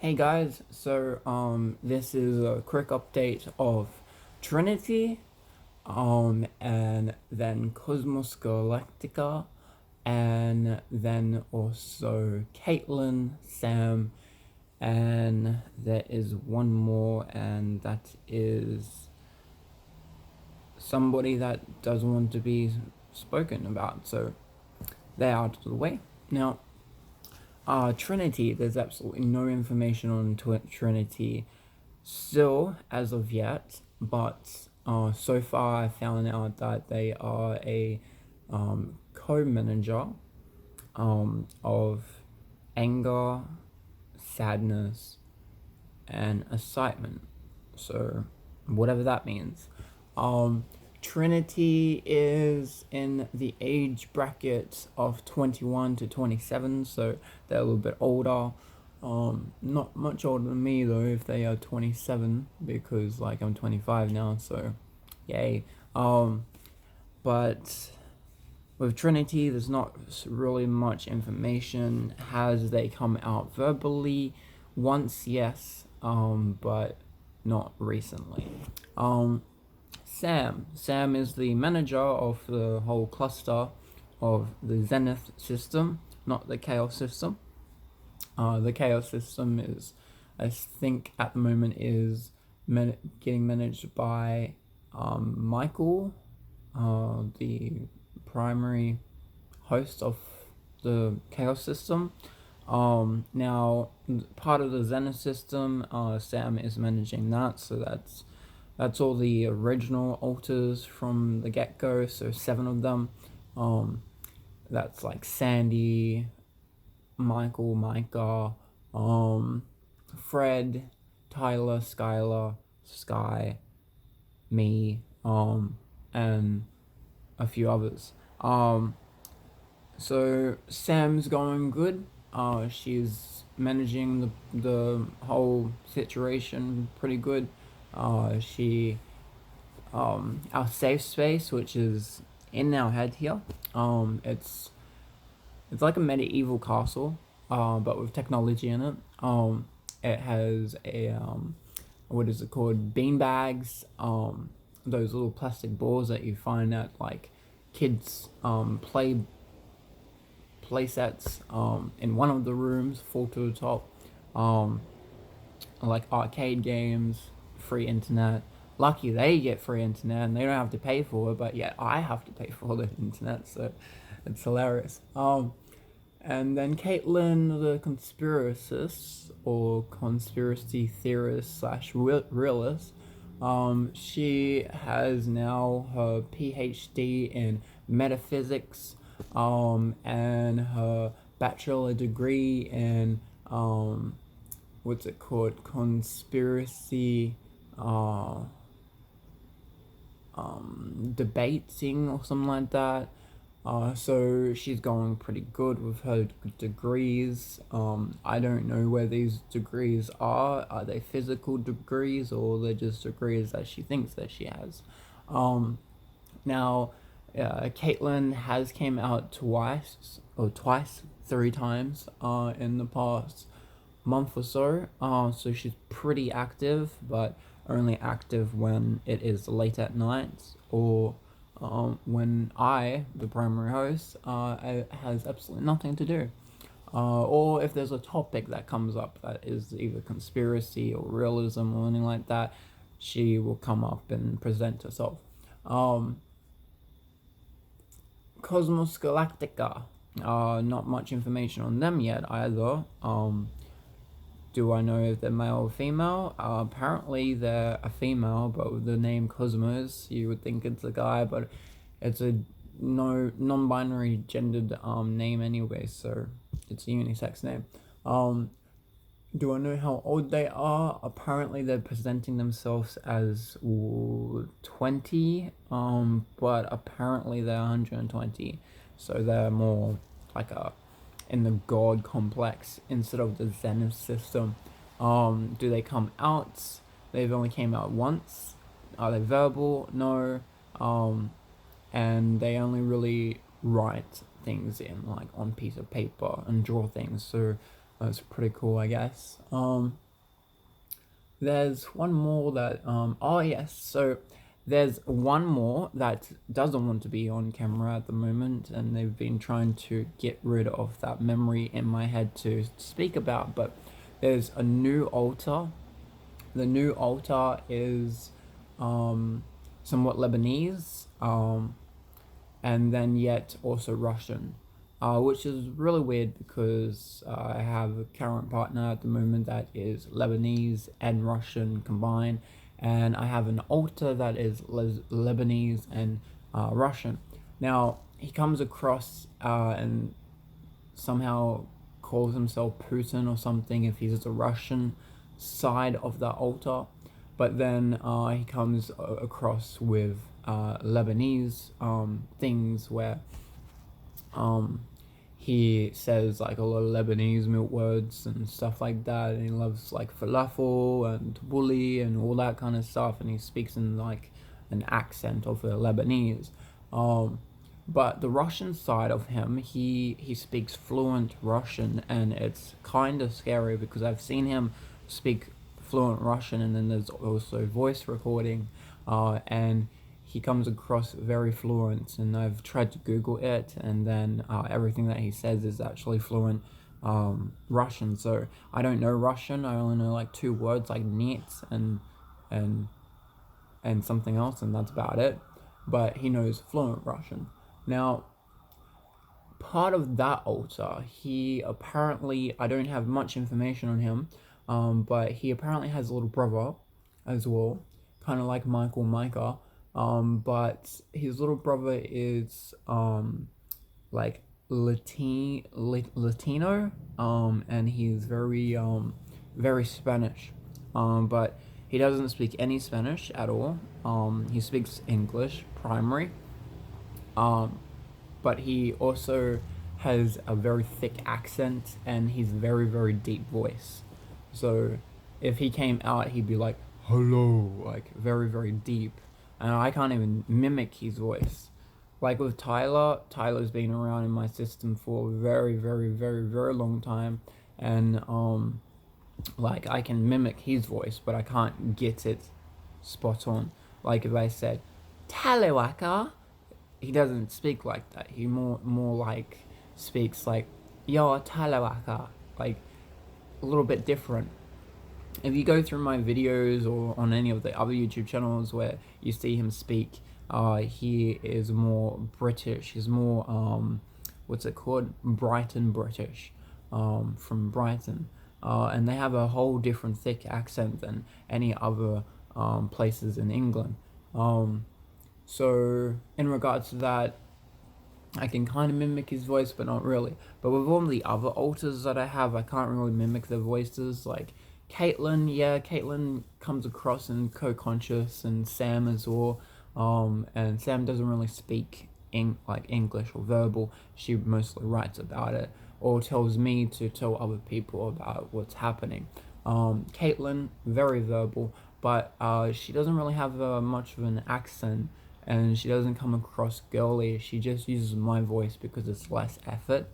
Hey guys, this is a quick update of Trinity, and then Cosmos Galactica, and then also Caitlin, Sam, and there is one more, and that is somebody that doesn't want to be spoken about, so they're out of the way. Now, Trinity, there's absolutely no information on Trinity still as of yet, but so far I found out that they are a co-manager of anger, sadness, and excitement. So whatever that means. Um, Trinity is in the age bracket of 21 to 27, so they're a little bit older. Not much older than me though, if they are 27, because like I'm 25 now, so yay. But with Trinity, there's not really much information. Has they come out verbally? Once, yes, but not recently. Sam is the manager of the whole cluster of the Zenith system, not the Chaos system. The Chaos system is, I think, at the moment is getting managed by Michael, the primary host of the Chaos system. Now, part of the Zenith system, Sam is managing that, so that's all the original alters from the get-go, so 7 of them. That's like Sandy, Michael, Micah, Fred, Tyler, Skylar, Sky, me, and a few others. So Sam's going good. She's managing the whole situation pretty good. She our safe space, which is in our head here. It's like a medieval castle, but with technology in it. It has a what is it called? Beanbags. Those little plastic balls that you find at like kids play sets in one of the rooms, full to the top. Like arcade games, free internet. Lucky they get free internet and they don't have to pay for it, but yet I have to pay for the internet, so it's hilarious. And then Caitlin, the conspiracist or conspiracy theorist slash realist, she has now her PhD in metaphysics, and her bachelor degree in what's it called? Conspiracy debating or something like that. So she's going pretty good with her degrees. I don't know where these degrees are. Are they physical degrees or they're just degrees that she thinks that she has? Now, Caitlin has came out twice, 3 times in the past month or so. So she's pretty active, but only active when it is late at night or when I, the primary host, has absolutely nothing to do. Or if there's a topic that comes up that is either conspiracy or realism or anything like that, she will come up and present herself. Cosmos Galactica. Not much information on them yet either. Do I know if they're male or female? Apparently they're a female, but with the name Cosmos, you would think it's a guy, but it's a non-binary gendered name anyway, so it's a unisex name. Do I know how old they are? Apparently they're presenting themselves as 20, but apparently they're 120, so they're more like in the god complex instead of the Zenith system. Do they come out? They've only came out once. Are they verbal? No. And they only really write things in like on piece of paper and draw things. So That's pretty cool, I guess. There's one more that oh yes, so there's one more that doesn't want to be on camera at the moment, and they've been trying to get rid of that memory in my head to speak about. But there's a new altar. The new altar is somewhat Lebanese, and then yet also Russian, which is really weird because I have a current partner at the moment that is Lebanese and Russian combined, and I have an altar that is Lebanese and Russian. Now he comes across and somehow calls himself Putin or something if he's the Russian side of the altar, but then he comes across with Lebanese things where he says like a lot of Lebanese milk words and stuff like that, and he loves like falafel and bully and all that kind of stuff, and he speaks in like an accent of a Lebanese. But the Russian side of him, he speaks fluent Russian, and it's kind of scary because I've seen him speak fluent Russian, and then there's also voice recording, and he comes across very fluent. And I've tried to Google it, and then everything that he says is actually fluent Russian. So I don't know Russian. I only know like two words, like "net" and and something else, and that's about it. But he knows fluent Russian. Now, part of that altar, he apparently, I don't have much information on him, but he apparently has a little brother as well, kind of like Michael Micah, but his little brother is like Latino, and he's very Spanish, but he doesn't speak any Spanish at all. He speaks English primary, but he also has a very thick accent, and he's very deep voice. So if he came out, he'd be like, hello, like very deep, and I can't even mimic his voice. Like with Tyler, Tyler's been around in my system for a very long time, and like I can mimic his voice, but I can't get it spot on. Like if I said Talewaka, he doesn't speak like that. He more like speaks like yo Talewaka, like a little bit different. If you go through my videos or on any of the other YouTube channels where you see him speak, he is more British. He's more what's it called? Brighton British, from Brighton, and they have a whole different thick accent than any other places in England. So in regards to that, I can kind of mimic his voice, but not really. But with all the other alters that I have, I can't really mimic their voices. Like Caitlyn, yeah, Caitlyn comes across in co-conscious, and Sam as well. And Sam doesn't really speak like English or verbal. She mostly writes about it or tells me to tell other people about what's happening. Caitlyn, very verbal, but she doesn't really have much of an accent, and she doesn't come across girly. She just uses my voice because it's less effort.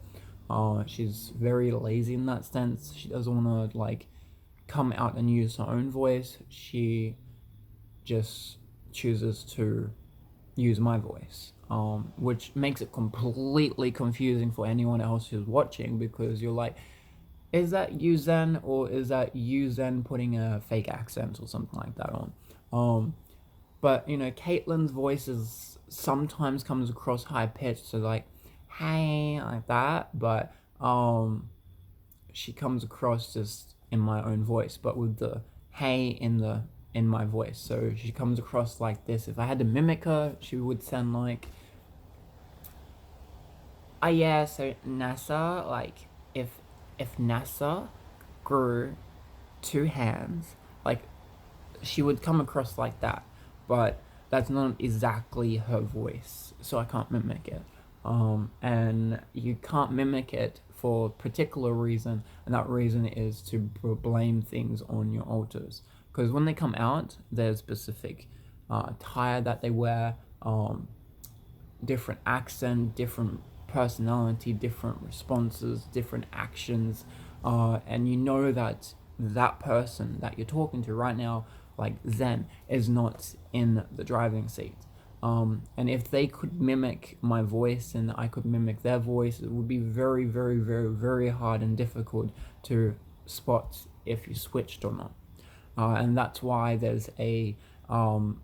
She's very lazy in that sense. She doesn't want to like come out and use her own voice. She just chooses to use my voice, which makes it completely confusing for anyone else who's watching, because you're like, is that you Zen, or is that you Zen putting a fake accent or something like that on? But you know, Caitlyn's voice is sometimes comes across high pitched, so like, hey, like that. But she comes across just in my own voice, but with the hey in my voice. So she comes across like this. If I had to mimic her, she would sound like, oh yeah, so NASA, like if NASA grew two hands, like she would come across like that, but that's not exactly her voice, so I can't mimic it. And you can't mimic it for a particular reason, and that reason is to blame things on your alters. Because when they come out, there's specific attire that they wear, different accent, different personality, different responses, different actions, and you know that that person that you're talking to right now, like Zen, is not in the driving seat. And if they could mimic my voice and I could mimic their voice, it would be very, very, very, very hard and difficult to spot if you switched or not. And that's why there's a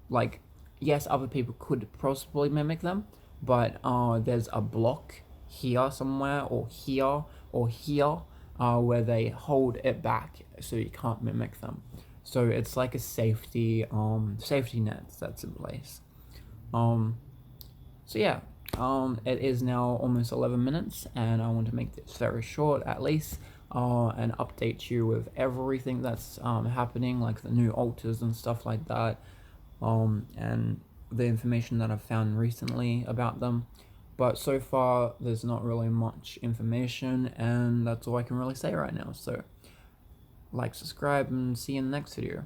like, yes, other people could possibly mimic them, but there's a block here somewhere, or here, where they hold it back so you can't mimic them. So it's like a safety net that's in place. So yeah, it is now almost 11 minutes, and I want to make this very short at least, and update you with everything that's happening, like the new alters and stuff like that, and the information that I've found recently about them. But so far, there's not really much information, and that's all I can really say right now. So, like, subscribe, and see you in the next video.